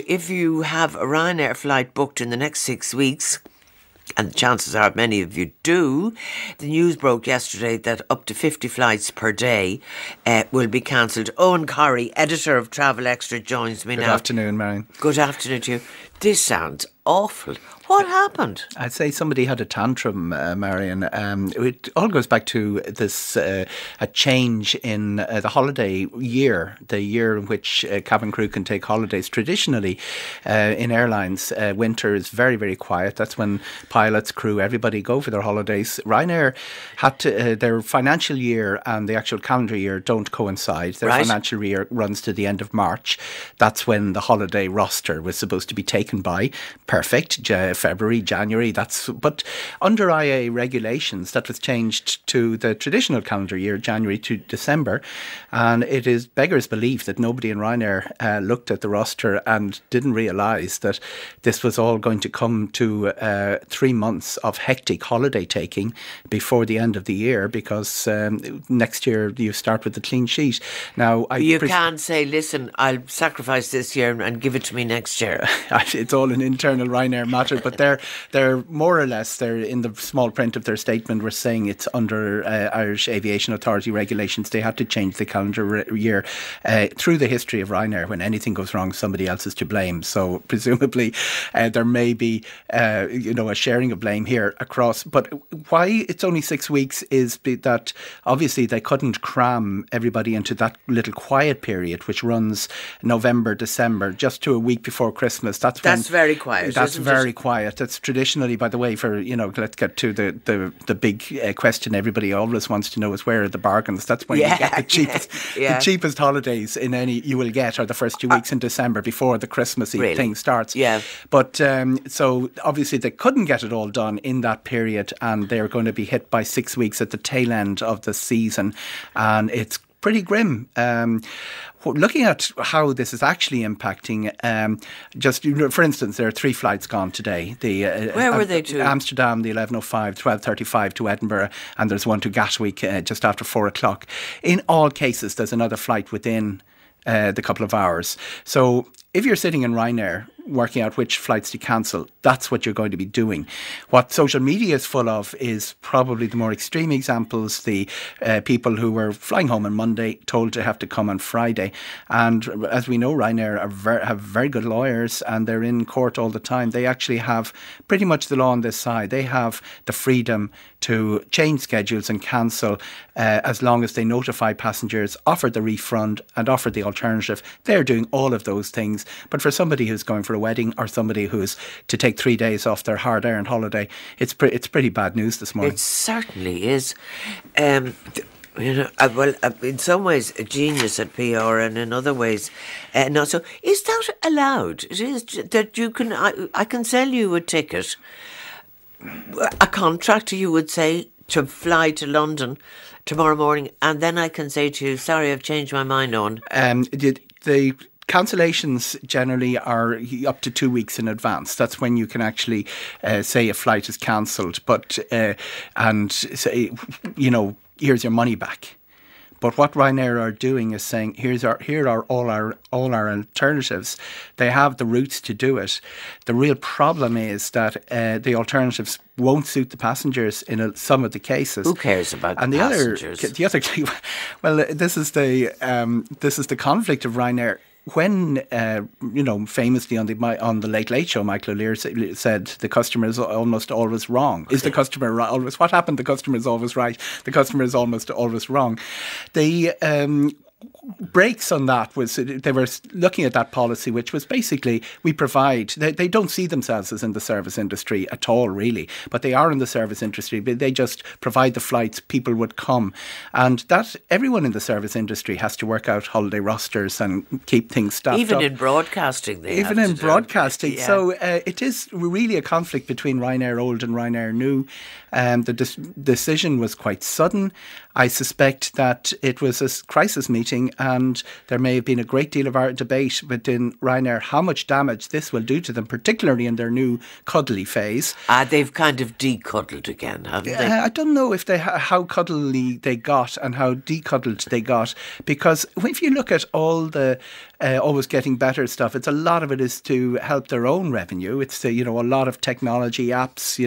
if you have a Ryanair flight booked in the next 6 weeks, and chances are many of you do, the news broke yesterday that up to 50 flights per day will be cancelled. Eoghan Corry, editor of Travel Extra, joins me now. Good afternoon, Marian. Good afternoon to you. This sounds awful. What happened? I'd say somebody had a tantrum, Marian. It all goes back to this a change in the holiday year, the year in which cabin crew can take holidays. Traditionally, in airlines, winter is very, very quiet. That's when pilots, crew, everybody go for their holidays. Ryanair had to, their financial year and the actual calendar year don't coincide. Their financial year runs to the end of March. That's when the holiday roster was supposed to be taken by. Perfect. February, January, but under IA regulations that was changed to the traditional calendar year, January to December, and it is beggars belief that nobody in Ryanair looked at the roster and didn't realise that this was all going to come to 3 months of hectic holiday taking before the end of the year, because next year you start with a clean sheet. Now, you can't say, listen, I'll sacrifice this year and give it to me next year. It's all an internal Ryanair matter. But they're more or less, they're in the small print of their statement, we're saying it's under Irish Aviation Authority regulations. They had to change the calendar year. Through the history of Ryanair, when anything goes wrong, somebody else is to blame. So presumably there may be a sharing of blame here across. But why it's only 6 weeks is that obviously they couldn't cram everybody into that little quiet period, which runs November, December, just to a week before Christmas. That's very quiet. That's very quiet. That's traditionally, by the way, for, let's get to the big question everybody always wants to know is where are the bargains. That's when you get the cheapest. The cheapest holidays you will get are the first 2 weeks in December before the Christmassy thing starts. Yeah. But so obviously they couldn't get it all done in that period, and they're going to be hit by 6 weeks at the tail end of the season, and it's pretty grim. Looking at how this is actually impacting, for instance, there are 3 flights gone today. Where were they to? Amsterdam, the 11:05, 12:35 to Edinburgh, and there's one to Gatwick just after 4 o'clock. In all cases, there's another flight within the couple of hours. So if you're sitting in Ryanair working out which flights to cancel, that's what you're going to be doing. What social media is full of is probably the more extreme examples, the people who were flying home on Monday told to have to come on Friday. And as we know, Ryanair have very good lawyers, and they're in court all the time. They actually have pretty much the law on this side. They have the freedom to change schedules and cancel as long as they notify passengers, offer the refund and offer the alternative. They're doing all of those things. But for somebody who's going for a wedding, or somebody who's to take 3 days off their hard-earned holiday, it's pretty bad news this morning. It certainly is. In some ways a genius at PR, and in other ways not so. Is that allowed? It is that you can. I can sell you a ticket. A contractor, you would say, to fly to London tomorrow morning, and then I can say to you, sorry, I've changed my mind on. The cancellations generally are up to 2 weeks in advance. That's when you can actually say a flight is cancelled, and say, here's your money back. But what Ryanair are doing is saying, here are all our alternatives. They have the routes to do it. The real problem is that the alternatives won't suit the passengers in some of the cases. Who cares about and the passengers? The other thing, well, this is the conflict of Ryanair. When, famously on the Late Late Show, Michael O'Leary said the customer is almost always wrong. Is the customer always? What happened? The customer is always right. The customer is almost always wrong. The breaks on that was they were looking at that policy, which was basically we provide. They don't see themselves as in the service industry at all, really, but they are in the service industry. But they just provide the flights. People would come, and that everyone in the service industry has to work out holiday rosters and keep things staffed even up. In broadcasting. Yeah. So it is really a conflict between Ryanair Old and Ryanair New. The decision was quite sudden. I suspect that it was a crisis meeting, and there may have been a great deal of debate within Ryanair how much damage this will do to them, particularly in their new cuddly phase. They've kind of decuddled again, haven't they? I don't know if they how cuddly they got and how decuddled they got, because if you look at all the always getting better stuff, it's a lot of it is to help their own revenue. It's a lot of technology apps.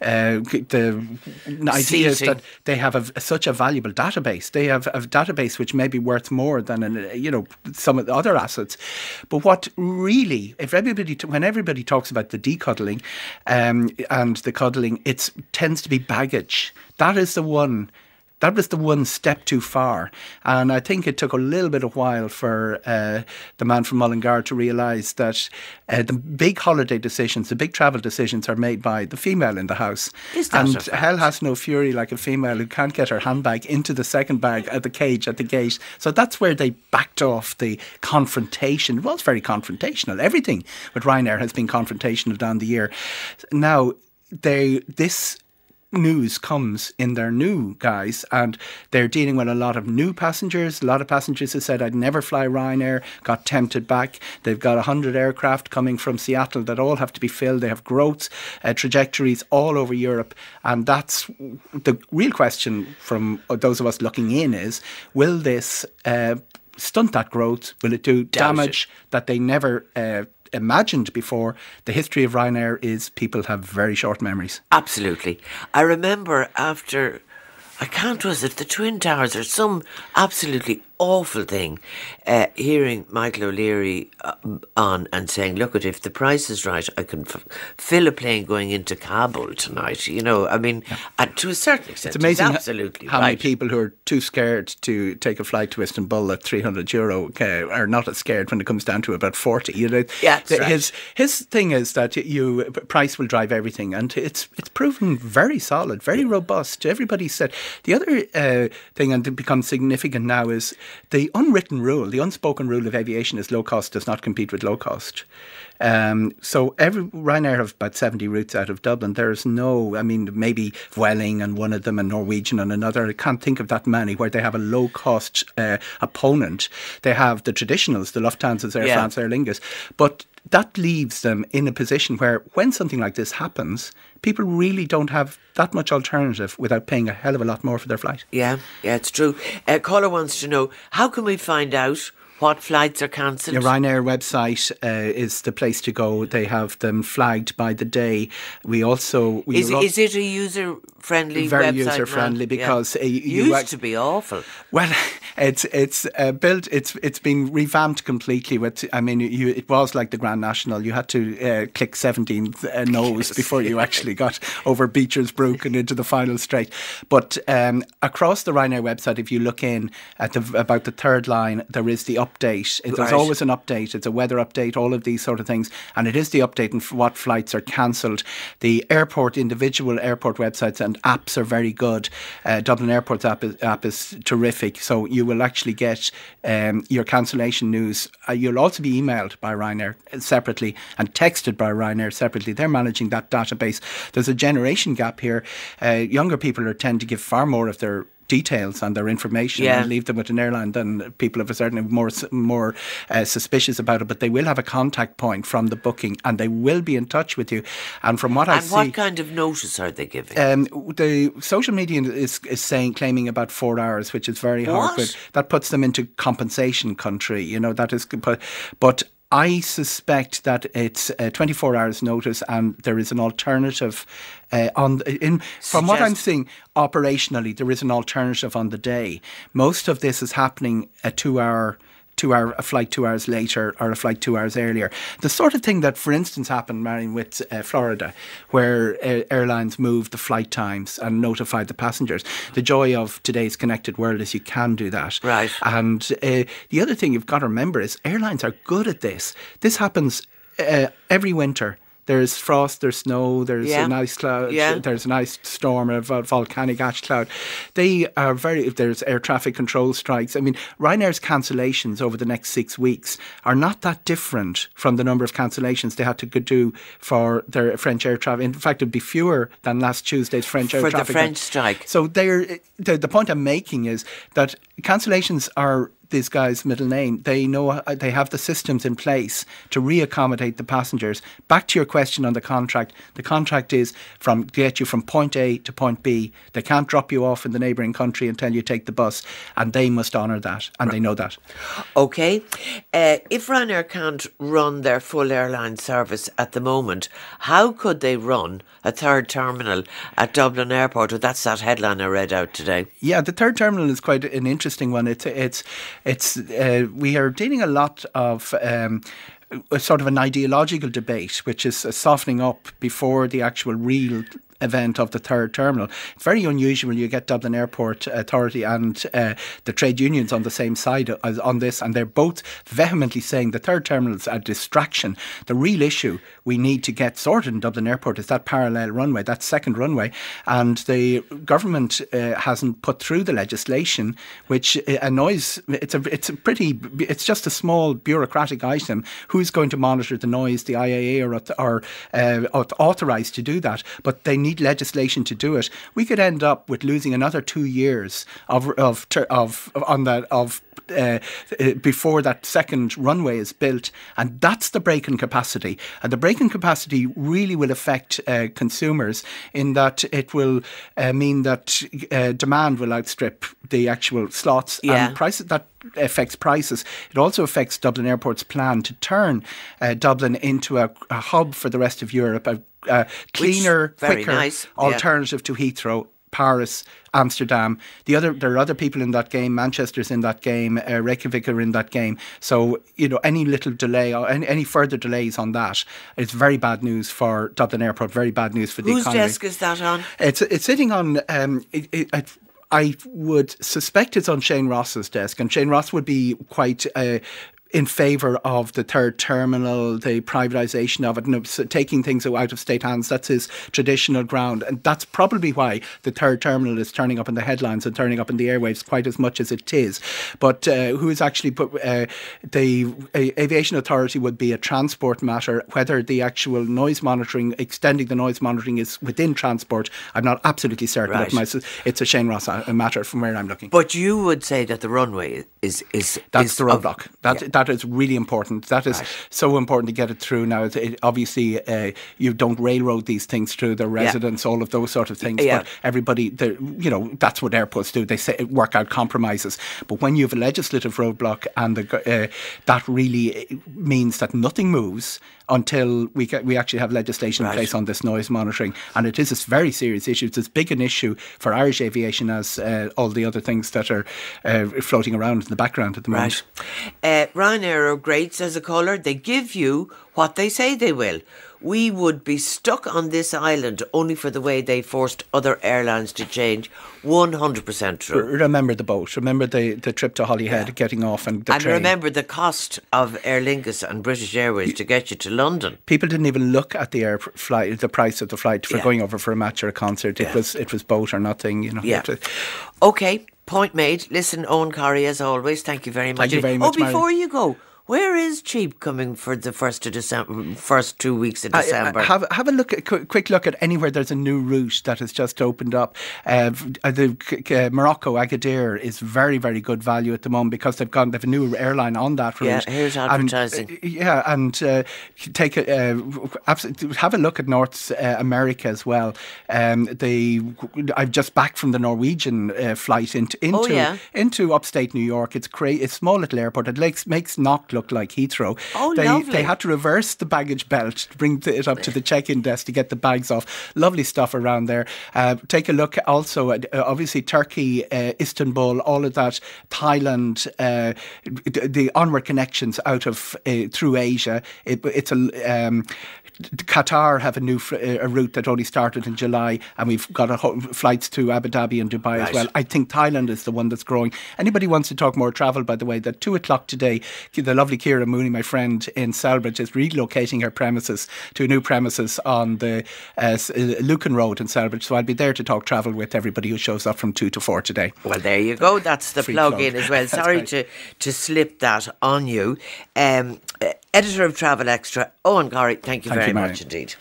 The idea is that they have such a valuable database. They have a database which may be worth more than some of the other assets. But what really, when everybody talks about the decuddling and the cuddling, it tends to be baggage. That was the one step too far. And I think it took a little bit of while for the man from Mullingar to realise that the big holiday decisions, the big travel decisions are made by the female in the house. And hell has no fury like a female who can't get her handbag into the second bag at the cage at the gate. So that's where they backed off the confrontation. It was very confrontational. Everything with Ryanair has been confrontational down the year. Now, this news comes in their new guise, and they're dealing with a lot of new passengers. A lot of passengers have said, I'd never fly Ryanair, got tempted back. They've got 100 aircraft coming from Seattle that all have to be filled. They have growth trajectories all over Europe, and that's the real question from those of us looking in is, will this stunt that growth? Will it do damage that they never imagined before? The history of Ryanair is people have very short memories. Absolutely. I remember after, was it the Twin Towers or some absolutely awful thing, hearing Michael O'Leary on and saying, look, if the price is right, I can fill a plane going into Kabul tonight. To a certain extent, it's amazing absolutely how many people who are too scared to take a flight to Istanbul at €300 are not as scared when it comes down to about 40. Yeah, that's right. His thing is that price will drive everything, and it's proven very solid, very robust. Everybody said the other thing, and it becomes significant now, is the unwritten rule, the unspoken rule of aviation is low cost does not compete with low cost. So Ryanair have about 70 routes out of Dublin. There's maybe Vueling and one of them, and Norwegian and another. I can't think of that many where they have a low cost opponent. They have the traditionals, the Lufthansa's, Air France, Aer Lingus. But that leaves them in a position where when something like this happens, people really don't have that much alternative without paying a hell of a lot more for their flight. Yeah, it's true. Caller wants to know, how can we find out what flights are cancelled? The Ryanair website is the place to go. They have them flagged by the day. We also... Is it a user-friendly website? Very user-friendly, because... It used to be awful. Well, it's built... It's been revamped completely. It was like the Grand National. You had to click 17 no's before you actually got over Beecher's Brook and into the final straight. But across the Ryanair website, if you look in at about the third line, there is the update. There's always an update. It's a weather update, all of these sort of things. And it is the update on what flights are cancelled. The individual airport websites and apps are very good. Dublin Airport's app is terrific. So you will actually get your cancellation news. You'll also be emailed by Ryanair separately and texted by Ryanair separately. They're managing that database. There's a generation gap here. Younger people tend to give far more of their details and their information and leave them with an airline, then people are certainly more suspicious about it. But they will have a contact point from the booking, and they will be in touch with you. And from what I see, what kind of notice are they giving? The social media is claiming about 4 hours, which is very hard. But that puts them into compensation country. That is, but I suspect that it's 24 hours notice, and there is an alternative from what I'm seeing operationally, there is an alternative on the day. Most of this is happening a a flight 2 hours later or a flight 2 hours earlier. The sort of thing that, for instance, happened, Marian, with Florida, where airlines moved the flight times and notified the passengers. The joy of today's connected world is you can do that. Right. And the other thing you've got to remember is airlines are good at this. This happens every winter. There's frost, there's snow, there's an ice cloud, there's an ice storm, a volcanic ash cloud. There's air traffic control strikes. Ryanair's cancellations over the next 6 weeks are not that different from the number of cancellations they had to do for their French air traffic. In fact, it would be fewer than last Tuesday's French air traffic. For the French strike. So the point I'm making is that cancellations are these guys' middle name. They know they have the systems in place to reaccommodate the passengers. Back to your question on the contract. The contract is to get you from point A to point B. They can't drop you off in the neighbouring country until you take the bus, and they must honour that, and they know that. Okay. If Ryanair can't run their full airline service at the moment, how could they run a third terminal at Dublin Airport? Or that's that headline I read out today. Yeah, the third terminal is quite an interesting one. We are dealing a lot of a sort of an ideological debate, which is softening up before the actual real event of the third terminal. It's very unusual. You get Dublin Airport Authority and the trade unions on the same side as on this, and they're both vehemently saying the third terminal is a distraction. The real issue we need to get sorted in Dublin Airport is that parallel runway, that second runway, and the government hasn't put through the legislation, which annoys. It's just a small bureaucratic item. Who's going to monitor the noise? The IAA are authorised to do that, but they need legislation to do it. We could end up with losing another 2 years before that second runway is built, and that's the break-in capacity. And the break-in capacity really will affect consumers in that it will mean that demand will outstrip the actual slots and prices. That affects prices. It also affects Dublin Airport's plan to turn Dublin into a hub for the rest of Europe, a cleaner, quicker alternative to Heathrow, Paris, Amsterdam. There are other people in that game. Manchester's in that game. Reykjavik are in that game. So, any little delay or any further delays on that, it's very bad news for Dublin Airport, very bad news for the economy. Whose desk is that on? It's sitting on... I would suspect it's on Shane Ross's desk, and Shane Ross would be quite in favour of the third terminal, the privatisation of it, and taking things out of state hands. That's his traditional ground, and that's probably why the third terminal is turning up in the headlines and turning up in the airwaves quite as much as it is. But who is actually the Aviation Authority would be a transport matter. Whether the actual noise monitoring, extending the noise monitoring, is within transport, I'm not absolutely certain. Right. It's a Shane Ross matter from where I'm looking. But you would say that the runway is that's the roadblock. That is really important. That is so important to get it through now. Obviously, you don't railroad these things through the residents, all of those sort of things. But everybody, that's what airports do. They say work out compromises. But when you have a legislative roadblock, and that really means that nothing moves until we actually have legislation in place on this noise monitoring. And it is a very serious issue. It's as big an issue for Irish aviation as all the other things that are floating around in the background at the moment. Ryanair are great, says a caller. They give you what they say they will. We would be stuck on this island only for the way they forced other airlines to change. 100% true. Remember the boat. Remember the trip to Holyhead, getting off, and the train. Remember the cost of Aer Lingus and British Airways to get you to London. People didn't even look at the flight, the price of the flight for going over for a match or a concert. It was boat or nothing. Okay, point made. Listen, Eoghan Corry, as always, thank you very much. Thank you very much, before you go, where is Cheap coming for the first 2 weeks of December? Have a look, quick look at anywhere there's a new route that has just opened up. Morocco, Agadir is very, very good value at the moment because they've a new airline on that route. Yeah, here's advertising. Take have a look at North America as well. I'm just back from the Norwegian flight into upstate New York. It's a small little airport. It makes Knock look like Heathrow. They had to reverse the baggage belt to bring it up to the check-in desk to get the bags off. Lovely stuff around there. Take a look also at obviously Turkey, Istanbul, all of that, Thailand, the onward connections out of through Asia. Qatar have a route that only started in July, and we've got flights to Abu Dhabi and Dubai as well. I think Thailand is the one that's growing. Anybody wants to talk more travel, by the way, at 2:00 today, the lovely Ciara Mooney, my friend in Selbridge, is relocating her premises to new premises on the Lucan Road in Selbridge. So I'll be there to talk travel with everybody who shows up from 2 to 4 today. Well, there you go. That's the plug in as well. Sorry to slip that on you. Editor of Travel Extra, Eoghan Corry, thank you very much indeed.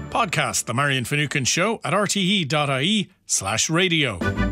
Podcast The Marian Finucane Show at rte.ie/radio.